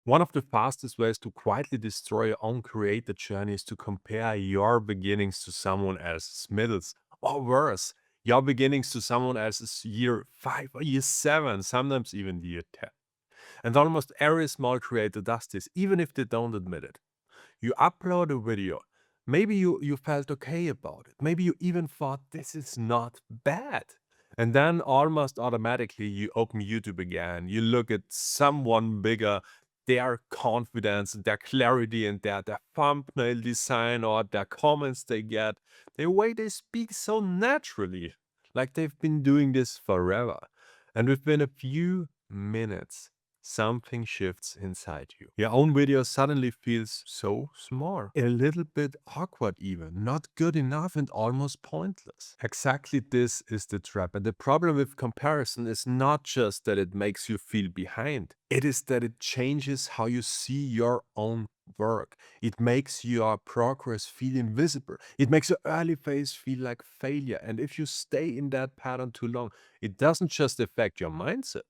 One of the fastest ways to quietly destroy your own creator journey is to compare your beginnings to someone else's middles, or worse, your beginnings to someone else's year 5 or year 7, sometimes even year 10. And almost every small creator does this, even if they don't admit it. You upload a video. Maybe you felt okay about it. Maybe you even thought this is not bad. And then almost automatically you open YouTube again. You look at someone bigger, their confidence, their clarity, and their thumbnail design or their comments they get, the way they speak so naturally, like they've been doing this forever. And within a few minutes, something shifts inside you. Your own video suddenly feels so small, a little bit awkward even, not good enough and almost pointless. Exactly this is the trap. And the problem with comparison is not just that it makes you feel behind. It is that it changes how you see your own work. It makes your progress feel invisible. It makes your early phase feel like failure. And if you stay in that pattern too long, it doesn't just affect your mindset,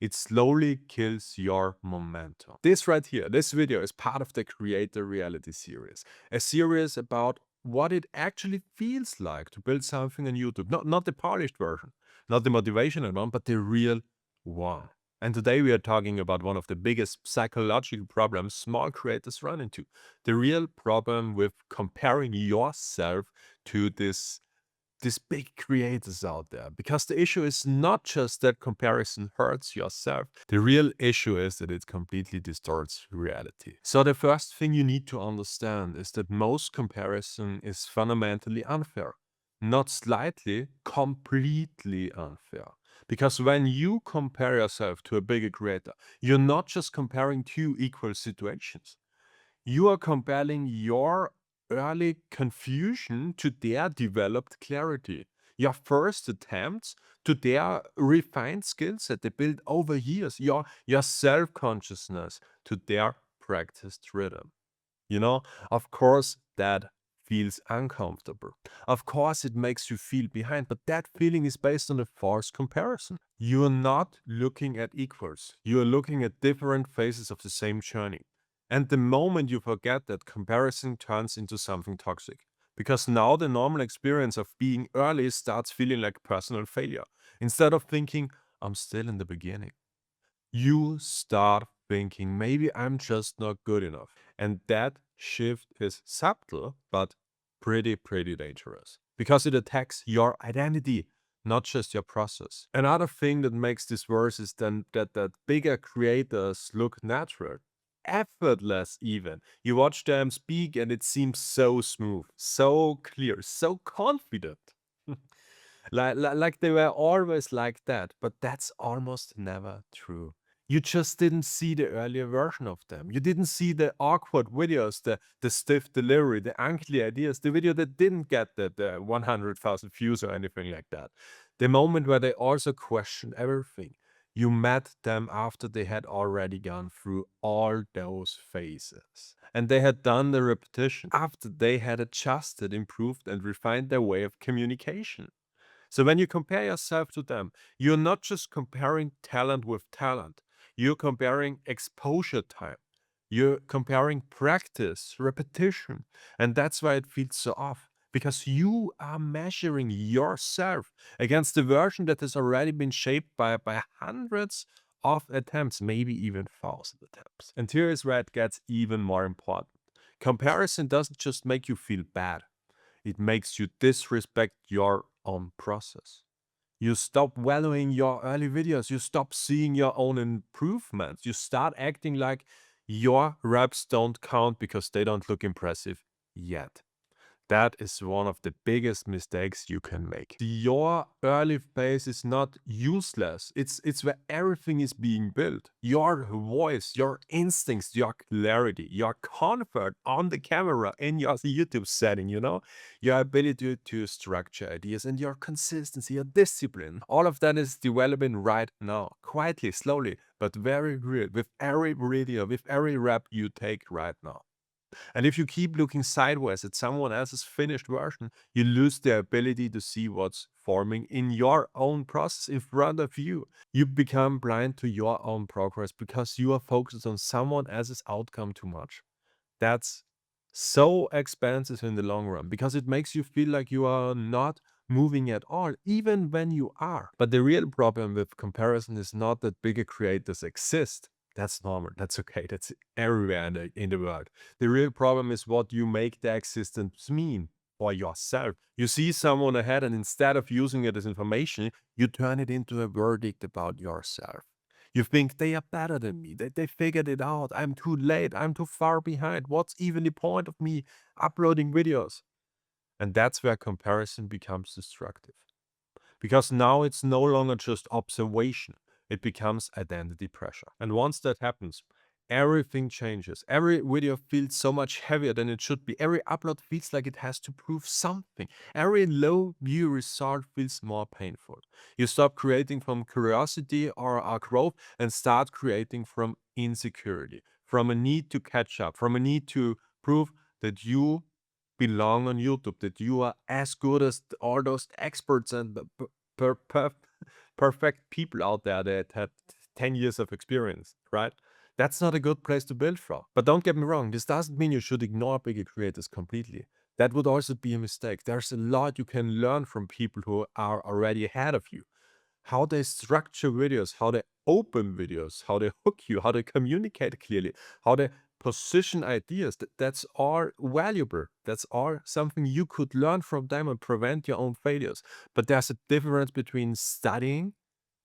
it slowly kills your momentum. This right here, this video is part of the Creator Reality series, a series about what it actually feels like to build something on YouTube. Not the polished version, not the motivational one, but the real one. And today we are talking about one of the biggest psychological problems small creators run into. The real problem with comparing yourself to these big creators out there. Because the issue is not just that comparison hurts yourself. The real issue is that it completely distorts reality. So the first thing you need to understand is that most comparison is fundamentally unfair. Not slightly, completely unfair. Because when you compare yourself to a bigger creator, you're not just comparing two equal situations. You are comparing your early confusion to their developed clarity, your first attempts to their refined skills that they built over years, your self consciousness to their practiced rhythm. You know, of course, that feels uncomfortable. Of course, it makes you feel behind, but that feeling is based on a false comparison. You are not looking at equals, you are looking at different phases of the same journey. And the moment you forget that, comparison turns into something toxic. Because now the normal experience of being early starts feeling like personal failure. Instead of thinking, I'm still in the beginning, you start thinking, maybe I'm just not good enough. And that shift is subtle, but pretty dangerous because it attacks your identity, not just your process. Another thing that makes this worse is then that bigger creators look natural, effortless even. You watch them speak and it seems so smooth, so clear, so confident. Like they were always like that, but that's almost never true. You just didn't see the earlier version of them. You didn't see the awkward videos, the stiff delivery, the unclear ideas, the video that didn't get the 100,000 views or anything like that. The moment where they also question everything. You met them after they had already gone through all those phases. And they had done the repetition after they had adjusted, improved, and refined their way of communication. So when you compare yourself to them, you're not just comparing talent with talent. You're comparing exposure time. You're comparing practice, repetition. And that's why it feels so off. Because you are measuring yourself against the version that has already been shaped by hundreds of attempts, maybe even thousands of attempts. And here is where it gets even more important. Comparison doesn't just make you feel bad. It makes you disrespect your own process. You stop valuing your early videos. You stop seeing your own improvements. You start acting like your reps don't count because they don't look impressive yet. That is one of the biggest mistakes you can make. Your early phase is not useless. It's where everything is being built. Your voice, your instincts, your clarity, your comfort on the camera in your YouTube setting, your ability to structure ideas and your consistency, your discipline. All of that is developing right now, quietly, slowly, but very real with every video, with every rep you take right now. And if you keep looking sideways at someone else's finished version, you lose the ability to see what's forming in your own process in front of you. You become blind to your own progress because you are focused on someone else's outcome too much. That's so expensive in the long run because it makes you feel like you are not moving at all, even when you are. But the real problem with comparison is not that bigger creators exist. That's normal. That's okay. That's everywhere in the world. The real problem is what you make the existence mean for yourself. You see someone ahead, and instead of using it as information, you turn it into a verdict about yourself. You think they are better than me. They figured it out. I'm too late. I'm too far behind. What's even the point of me uploading videos? And that's where comparison becomes destructive. Because now it's no longer just observation, it becomes identity pressure. And once that happens, everything changes. Every video feels so much heavier than it should be. Every upload feels like it has to prove something. Every low view result feels more painful. You stop creating from curiosity or growth and start creating from insecurity, from a need to catch up, from a need to prove that you belong on YouTube, that you are as good as all those experts and per, per, perfect people out there that had 10 years of experience, right? That's not a good place to build from. But don't get me wrong, this doesn't mean you should ignore bigger creators completely. That would also be a mistake. There's a lot you can learn from people who are already ahead of you. How they structure videos, how they open videos, how they hook you, how they communicate clearly, how they position ideas. That's all valuable. That's all something you could learn from them and prevent your own failures. But there's a difference between studying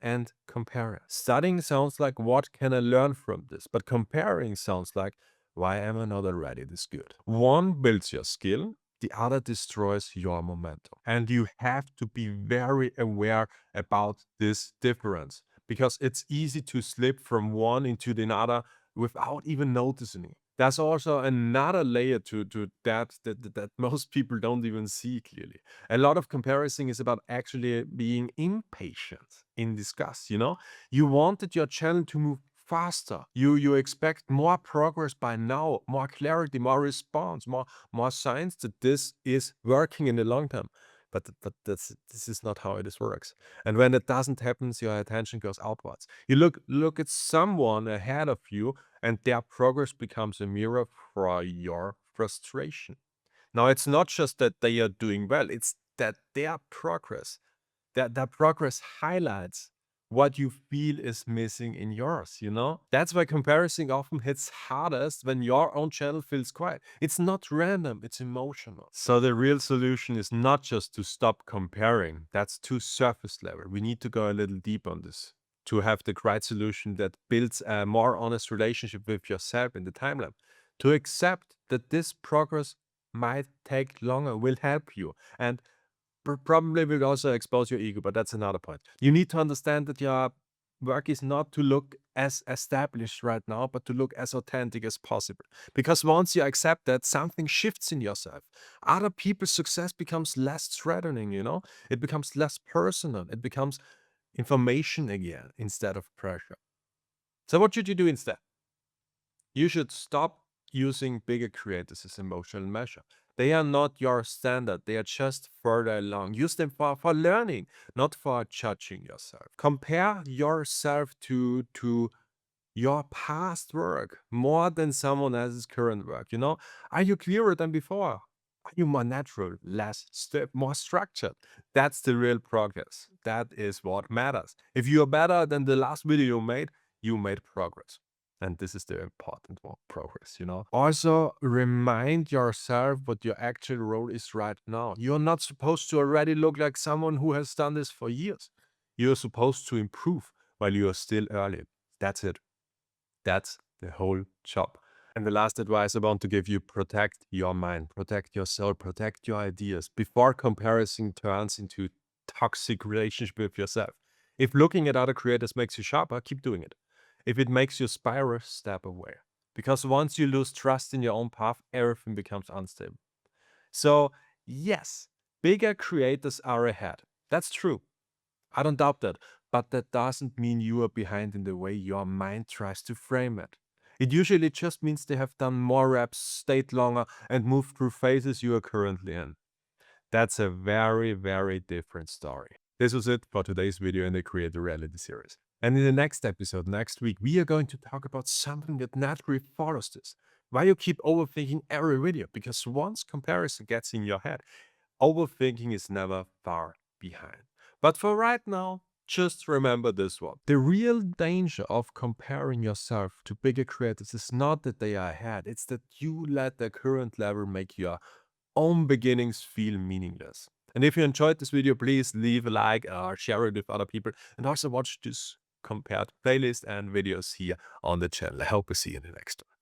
and comparing. Studying sounds like, what can I learn from this? But comparing sounds like, why am I not already this good? One builds your skill, the other destroys your momentum. And you have to be very aware about this difference because it's easy to slip from one into the other without even noticing it. There's also another layer to that most people don't even see clearly. A lot of comparison is about actually being impatient in disgust, you know? You wanted your channel to move faster. You expect more progress by now, more clarity, more response, more signs that this is working in the long term. But this is not how it is works. And when it doesn't happen, your attention goes outwards. You look at someone ahead of you, and their progress becomes a mirror for your frustration. Now, it's not just that they are doing well, it's that their progress highlights what you feel is missing in yours, you know? That's why comparison often hits hardest when your own channel feels quiet. It's not random, it's emotional. So the real solution is not just to stop comparing. That's too surface level. We need to go a little deep on this to have the right solution that builds a more honest relationship with yourself in the timeline. To accept that this progress might take longer will help you. And probably will also expose your ego, but that's another point. You need to understand that your work is not to look as established right now, but to look as authentic as possible. Because once you accept that, something shifts in yourself. Other people's success becomes less threatening, you know? It becomes less personal. It becomes information again instead of pressure. So what should you do instead? You should stop using bigger creators as emotional measure. They are not your standard. They are just further along. Use them for learning, not for judging yourself. Compare yourself to your past work more than someone else's current work. You know, are you clearer than before? Are you more natural, less stiff, more structured? That's the real progress. That is what matters. If you are better than the last video you made progress. And this is the important one, progress, you know. Also, remind yourself what your actual role is right now. You're not supposed to already look like someone who has done this for years. You're supposed to improve while you are still early. That's it. That's the whole job. And the last advice I want to give you, protect your mind, protect your soul, protect your ideas before comparison turns into toxic relationship with yourself. If looking at other creators makes you sharper, keep doing it. If it makes you spiral, step away. Because once you lose trust in your own path, everything becomes unstable. So, yes, bigger creators are ahead. That's true. I don't doubt that. But that doesn't mean you are behind in the way your mind tries to frame it. It usually just means they have done more reps, stayed longer, and moved through phases you are currently in. That's a very, very different story. This was it for today's video in the Creator Reality series. And in the next episode, next week, we are going to talk about something that naturally follows this. Why you keep overthinking every video, because once comparison gets in your head, overthinking is never far behind. But for right now, just remember this one. The real danger of comparing yourself to bigger creators is not that they are ahead, it's that you let their current level make your own beginnings feel meaningless. And if you enjoyed this video, please leave a like or share it with other people, and also watch this compared playlist and videos here on the channel. I hope to see you in the next one.